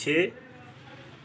6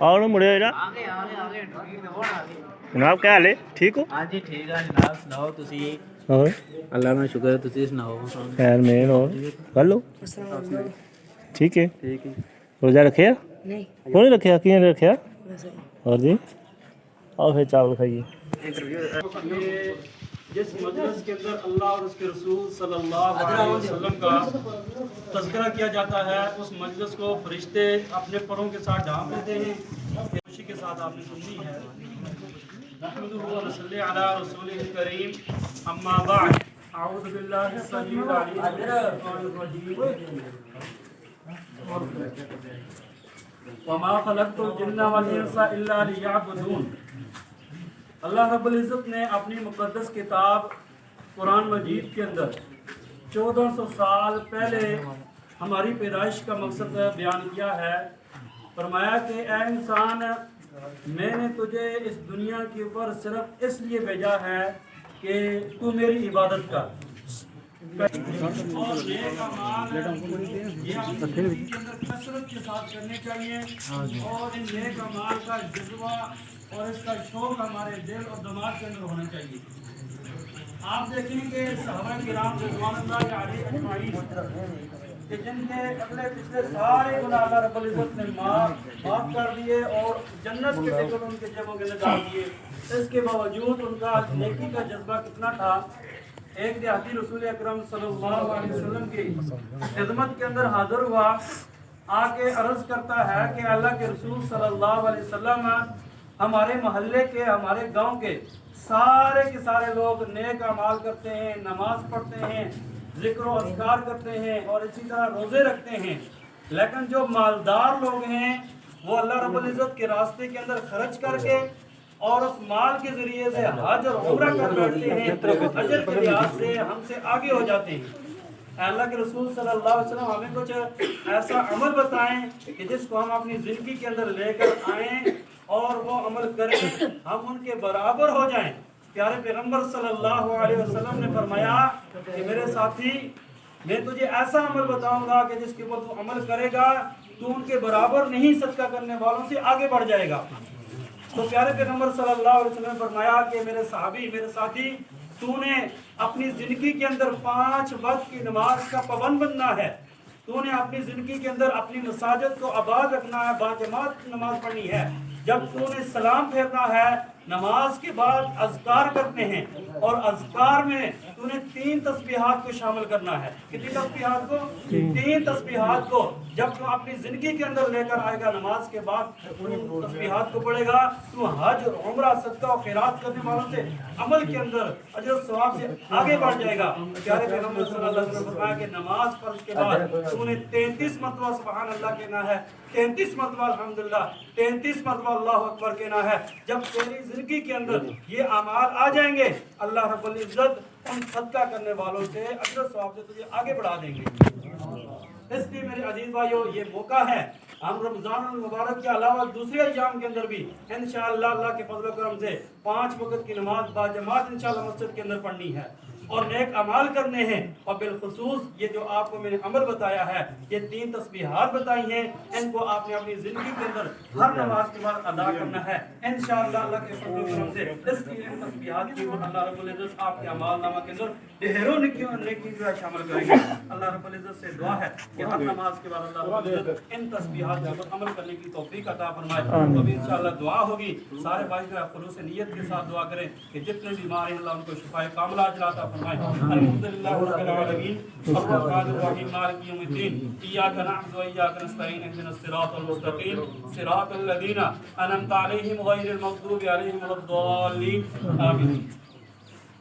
اور مڑے جا جناب کیا حال ہے ٹھیک ہو ہاں جی ٹھیک ہے جناب سناؤ تسی اور اللہ کا شکر ہے تسی سناؤ خیر مین اور بولو ٹھیک ہے ٹھیک ہے روزہ رکھے نہیں کیوں نہیں رکھا کیوں نہیں رکھا اور جی اور پھر چاول کھائیے جس مجلس کے اندر اللہ اور اس کے رسول صلی اللہ علیہ وسلم کا تذکرہ کیا جاتا ہے اس مجلس کو فرشتے اپنے پروں کے ساتھ ڈھانپ دیتے ہیں خوشی کے ساتھ آپ نے سنی ہے نحمدہ و نصلی علی رسولہ الکریم اما بعد اعوذ باللہ السمیع العلیم من الشیطان الرجیم وما خلقت الجن والانس الا لیعبدون اللہ رب العزت نے اپنی مقدس کتاب قرآن مجید کے اندر 1400 سال پہلے ہماری پیدائش کا مقصد بیان کیا ہے فرمایا کہ اے انسان میں نے تجھے اس دنیا کے اوپر صرف اس لیے بھیجا ہے کہ تو میری عبادت کر اور نیک اعمال یہ اپنی زندگی کے اندر کثرت کے ساتھ کرنے چاہیے اور ان نیک اعمال کا جذبہ اور اس کا شوق ہمارے دل اور دماغ کے اندر ہونا چاہیے آپ دیکھیں کہ صحابہ کرام رضوان اللہ علیہ اجمعین کہ جن کے اگلے پچھلے سارے گناہ اللہ رب العزت نے معاف کر دیے اور جنت کے ٹکٹ ان کے جیبوں کے اندر ڈال دیے اس کے باوجود ان کا نیکی کا جذبہ کتنا تھا ایک دیہاتی رسول اکرم صلی اللہ علیہ وسلم کی خدمت کے اندر حاضر ہوا آ کے عرض کرتا ہے کہ اللہ کے رسول صلی اللہ علیہ وسلم ہمارے محلے کے ہمارے گاؤں کے سارے لوگ نیک اعمال کرتے ہیں نماز پڑھتے ہیں ذکر و اذکار کرتے ہیں اور اسی طرح روزے رکھتے ہیں لیکن جو مالدار لوگ ہیں وہ اللہ رب العزت کے راستے کے اندر خرچ کر کے اور اس مال کے ذریعے سے حج اور عمرہ کر بیٹھتے ہیں اجر کے لحاظ سے ہم سے آگے ہو جاتے ہیں اللہ کے رسول صلی اللہ علیہ وسلم ہمیں کچھ ایسا عمل بتائیں کہ جس کو ہم اپنی زندگی کے اندر لے کر آئیں اور وہ عمل کریں ہم ان کے برابر ہو جائیں پیارے پیغمبر صلی اللہ علیہ وسلم نے فرمایا کہ میرے ساتھی میں تجھے ایسا عمل بتاؤں گا کہ جس کے اوپر تو عمل کرے گا تو ان کے برابر نہیں صدقہ کرنے والوں سے آگے بڑھ جائے گا تو پیارے پیغمبر صلی اللہ علیہ وسلم نے فرمایا کہ میرے صحابی میرے ساتھی تو نے اپنی زندگی کے اندر 5 وقت کی نماز کا پابند بننا ہے تو نے اپنی زندگی کے اندر اپنی مساجد کو آباد رکھنا ہے باجماعت نماز پڑھنی ہے جب تو نے سلام پھیرنا ہے نماز کے بعد اذکار کرتے ہیں اور اذکار میں تو نے 3 تسبیحات کو شامل کرنا ہے کتنی تسبیحات کو 3 تسبیحات کو جب تو اپنی زندگی کے اندر لے کر آئے گا نماز کے بعد ان تسبیحات کو پڑھے گا تو حج اور عمرہ صدقہ و خیرات کرنے والوں سے عمل کے اندر اجر و ثواب سے آگے بڑھ جائے گا پیارے پیغمبر صلی اللہ علیہ وسلم نے فرمایا کہ نماز فرض کے بعد تو نے 33 مرتبہ سبحان اللہ کہنا ہے 33 مرتبہ الحمدللہ 33 مرتبہ اللہ اکبر کہنا ہے جب تیری زندگی کے اندر یہ اعمال آ جائیں گے اللہ رب العزت ان صدقہ کرنے والوں سے اجر و ثواب سے تجھے آگے بڑھا دیں گے اس لیے میرے عزیز بھائیو یہ موقع ہے ہم رمضان المبارک کے علاوہ دوسرے ایام کے اندر بھی انشاءاللہ اللہ کے فضل و کرم سے 5 وقت کی نماز باجماعت انشاءاللہ مسجد کے اندر پڑھنی ہے اور نیک اعمال کرنے ہیں اور بالخصوص یہ جو آپ کو میں نے عمل بتایا ہے یہ 3 تسبیحات بتائی ہیں ان کو آپ نے اپنی زندگی کے اندر ہر نماز کے بعد ادا کرنا ہے انشاءاللہ اللہ کے فضل و کرم سے اس کی ان تسبیحات کی اور اللہ رب العزت آپ کے اعمال نامہ کے اندر ڈھیروں نیکی جو ہے شامل کریں گے اللہ رب العزت سے دعا ہے کہ ہر نماز کے بعد اللہ رب العزت ان تسبیحات پر عمل کرنے کی توفیق عطا فرمائے تو بھی انشاءاللہ دعا ہوگی سارے بھائی جو ہے خلوص نیت کے ساتھ دعا کریں کہ جتنے بیمار ہیں اللہ ان کو شفا کاملہ عاجلہ عطا فرمائے الحمدللہ رب العالمین الرحمن الرحیم مالک یوم الدین ایاک نعبد و ایاک نستعین اهدنا الصراط المستقیم صراط الذین انعمت علیہم غیر المغضوب علیہم ولا الضالین آمین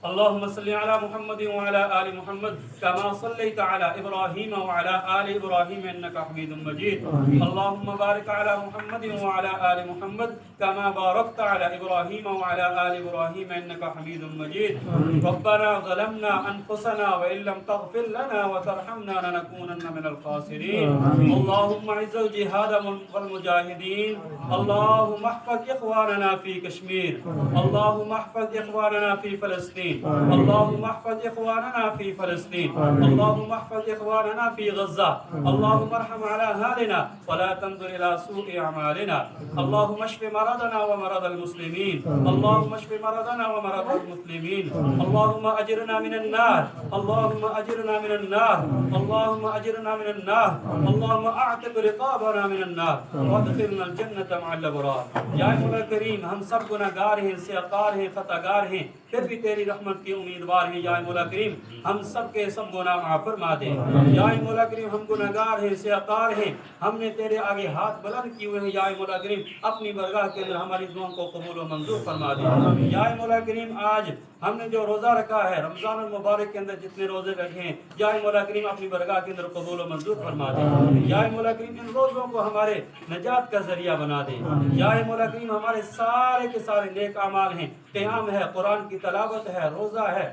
اللهم صل على محمد وعلى آل محمد كما صليت على إبراهيم وعلى آل إبراهيم إنك حميد مجيد اللهم بارك على محمد وعلى آل محمد كما باركت على إبراهيم وعلى آل إبراهيم إنك حميد مجيد ربنا ظلمنا أنفسنا وإن لم تغفر لنا وترحمنا لنكونن من الخاسرين اللهم اعز الجهاد والمجاهدين اللهم احفظ إخواننا في كشمير اللهم احفظ إخواننا في فلسطين فلسطين اللهم احفظ إخواننا في فلسطين اللهم احفظ إخواننا في غزة اللهم ارحم على أهالنا ولا تنظر إلى سوء أعمالنا اللهم اشف مرضنا ومرض المسلمين اللهم اشف مرضنا ومرض المسلمين اللهم أجرنا من النار اللهم أجرنا من النار اللهم أجرنا من النار اللهم أعتق رقابنا من النار وادخلنا الجنة مع الأبرار یا مولا کریم ہم سب گناہگار ہیں سیاکار ہیں خطاگار ہیں پھر بھی تیری رحمت کی امیدوار ہیں یا مولا کریم ہم سب کے سب گناہ معاف فرما دے یا مولا کریم ہم گناہگار ہیں سیاکار ہیں ہم نے تیرے آگے ہاتھ بلند کیے ہوئے ہیں یا مولا کریم اپنی برگاہ کے اندر ہماری دعاؤں کو قبول و منظور فرما دے یا مولا کریم آج ہم نے جو روزہ رکھا ہے رمضان المبارک کے اندر جتنے روزے رکھے ہیں یا مولا کریم اپنی برگاہ کے اندر قبول و منظور فرما دے یا مولا کریم ان روزوں کو ہمارے نجات کا ذریعہ بنا دے یا مولا کریم ہمارے سارے کے سارے نیک اعمال ہیں قیام ہے قرآن کی تلاوت ہے روزہ ہے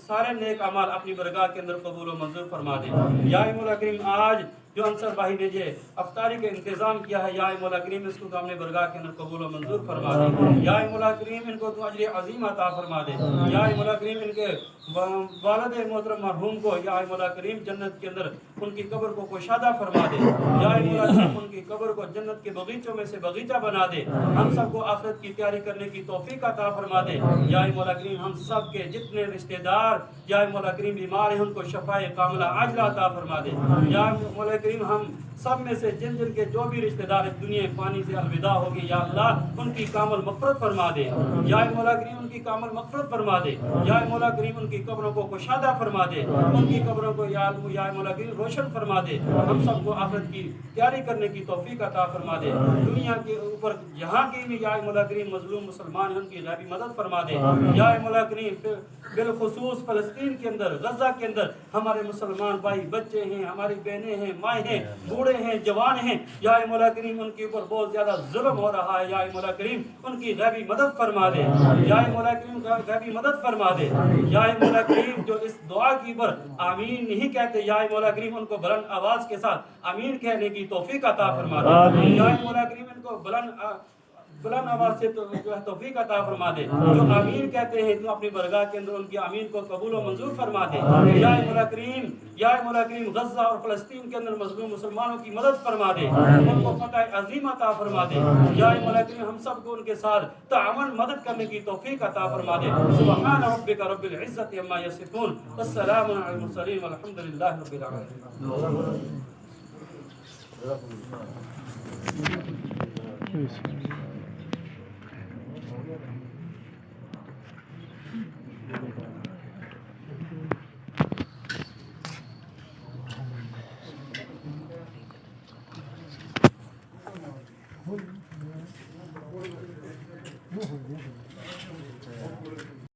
سارے نیک اعمال اپنی برگاہ کے اندر قبول و منظور فرما دے یا مولا کریم آج جو انصر بھائی نے یہ افطاری کا انتظام کیا ہے یا مولا کریم اس کو اپنے برگاہ کے اندر قبول و منظور فرما دے یا مولا کریم ان کو تو اجر عظیم عطا فرما دے یا مولا کریم ان کے والد محترم مرحوم کو یا مولا کریم جنت کے اندر ان کی قبر کو کشادہ فرما دے یا مولا کریم ان کی قبر کو جنت کے باغیچوں میں سے باغیچہ بنا دے ہم سب کو آخرت کی تیاری کرنے کی توفیق عطا فرما دے یا مولا کریم ہم سب کے جتنے رشتہ دار یا مولا کریم بیمار ہیں ان کو شفاء کاملہ عاجلہ عطا فرما دے یا مولا کریم ہم سب میں سے جن جن کے جو بھی رشتہ دار اس دنیا فانی سے الوداع ہوگی یا اللہ ان کی کامل مغفرت فرما دے یا مولا کریم ان کی کامل مغفرت فرما دے یا مولا کریم ان کی قبروں کو کشادہ فرما دے ان کی قبروں کو یا مولا کریم روشن فرما دے ہم سب کو آخرت کی تیاری کرنے کی توفیق عطا فرما دے دنیا کے اوپر جہاں کی بھی یا مولا کریم مظلوم مسلمان ہیں ان کی غیبی مدد فرما دے یا مولا کریم بالخصوص فلسطین کے اندر غزہ کے اندر ہمارے مسلمان بھائی بچے ہیں ہماری بہنیں ہیں مائیں ہیں بوڑھے ہیں جوان ہیں یا مولا کریم ان کے اوپر بہت زیادہ ظلم ہو رہا ہے یا مولا کریم ان کی غیبی مدد فرما دے یا مولا کریم غیبی مدد فرما دے یا مولا کریم جو اس دعا کی پر آمین نہیں کہتے یا مولا کریم ان کو بلند آواز کے ساتھ آمین کہنے کی توفیق عطا فرما دے یا مولا کریم ان کو بلند آواز سے جو ہے توفیق عطا فرما دے جو آمین کہتے ہیں تو اپنی برگاہ کے اندر ان کی آمین کو قبول و منظور فرما دے یا مولا کریم غزہ اور فلسطین کے اندر مظلوم مسلمانوں کی مدد فرما دے ان کو فتح عظیم عطا فرما دے یا مولا کریم ہم سب کو ان کے ساتھ تعاون مدد کرنے کی توفیق عطا فرما دے سبحان ربک رب العزت عما یصفون والسلام علی المرسلین والحمد للہ رب العالمین.